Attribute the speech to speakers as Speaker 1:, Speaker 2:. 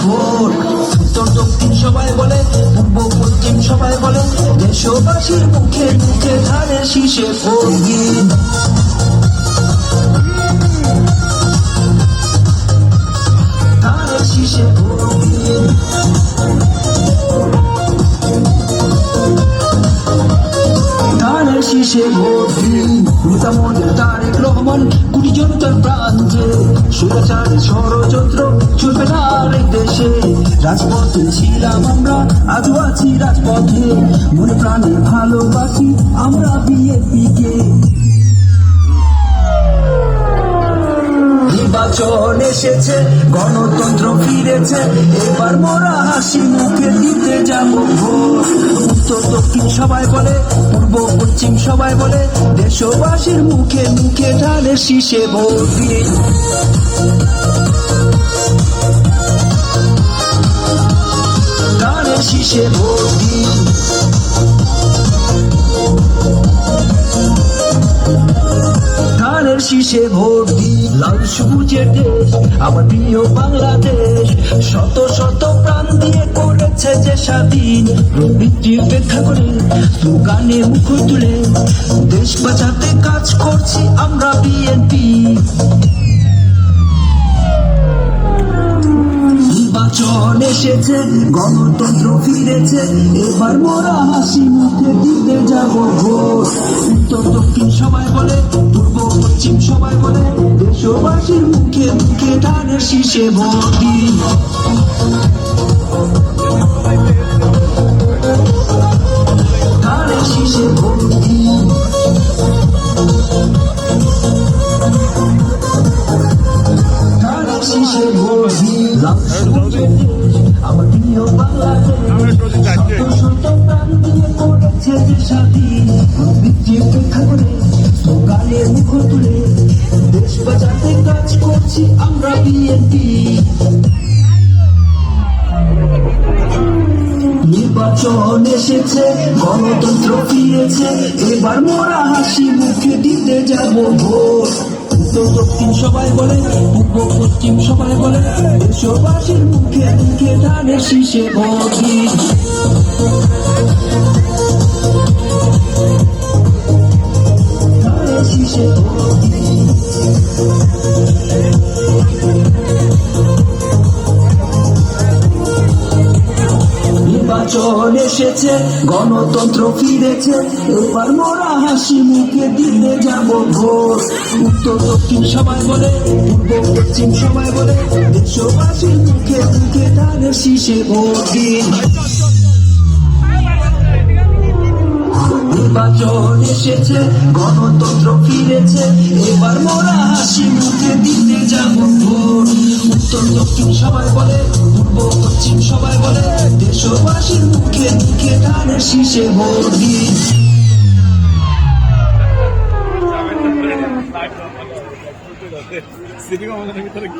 Speaker 1: Vote. উত্তর দক্ষিণ সবাই বলে, পূর্ব পশ্চিম সবাই বলে, দেশবাসীর মুখে মুখে ধানের শীষে ভোট দিন। ধানের শীষে ভোট দিন। ধানের শীষে ভোট দিন। নেতা মোদের তারেক রহমান, কোটি জনতার প্রাণ যে, স্বৈরাচারী ষড়যন্ত্র চলবে না আর এই দেশে। রাজপথে ছিলাম আমরা, আজও আছি রাজপথে, মনে প্রাণে ভালোবাসি আমরা বিএনপিকে। নির্বাচন এসেছে, গণতন্ত্র ফিরেছে, এবার মোরা হাসি মুখে দিতে যাবো ভোট। উত্তর দক্ষিণ সবাই বলে, পূর্ব পশ্চিম সবাই বলে, দেশবাসীর মুখে মুখে ধানের শীষে ভোট দিন। ধানের শীষে ভোট দিন। ধানের শীষে ভোট দিন। লাল সবুজের দেশ আমার প্রিয় বাংলাদেশ, শত শত প্রাণ দিয়ে করেছে যে স্বাধীন। প্রবৃত্তি উপেক্ষা করে স্লোগানে মুখ তুলে দেশ বাঁচাতে কাজ করছি আমরা বিএনপি। নির্বাচন এসেছে, গণতন্ত্র ফিরেছে, এবার মোরা হাসি মুখে দিতে যাব ভোট। উত্তর দক্ষিণ সবাই বলে, পূর্ব পশ্চিম সবাই বলে, দেশবাসীর মুখে মুখে ধানের শীষে ভোট দিন। ধানের শীষে ভোট দিন। ধানের শীষে ভোট দিন। লাল সবুজের দেশ আমার প্রিয় বাংলাদেশ, শত শত প্রাণ দিয়ে করেছে যে স্বাধীন। প্রবৃত্তি উপেক্ষা করে স্লোগানে মুখ তুলে দেশ বাঁচাতে কাজ করছি আমরা বিএনপি। নির্বাচন এসেছে, গণতন্ত্র ফিরেছে, এবার মোরা হাসি মুখে দিতে যাব ভোট। উত্তর দক্ষিণ সবাই বলে, পূর্ব পশ্চিম সবাই বলে, দেশবাসীর মুখে মুখে ধানের শীষে ভোট দিন। ধানের শীষে ভোট দিন। নির্বাচন এসেছে, গণতন্ত্র ফিরেছে, এবার মোরা হাসি মুখে দিতে যাব ভোট। উত্তর দক্ষিণ সবাই বলে, পূর্ব পশ্চিম সবাই বলে, দেশবাসীর মুখে মুখে ধানের শীষে ভোট দিন। নির্বাচন এসেছে, গণতন্ত্র ফিরেছে, এবার মোরা হাসি মুখে দিতে যাব ভোট। উত্তর দক্ষিণ সবাই বলে, পূর্ব পশ্চিম সবাই বলে, দেশবাসীর মুখে মুখে ধানের শীষে ভোট দিন।
Speaker 2: সিটি কর্মচারীর ভিতরে কি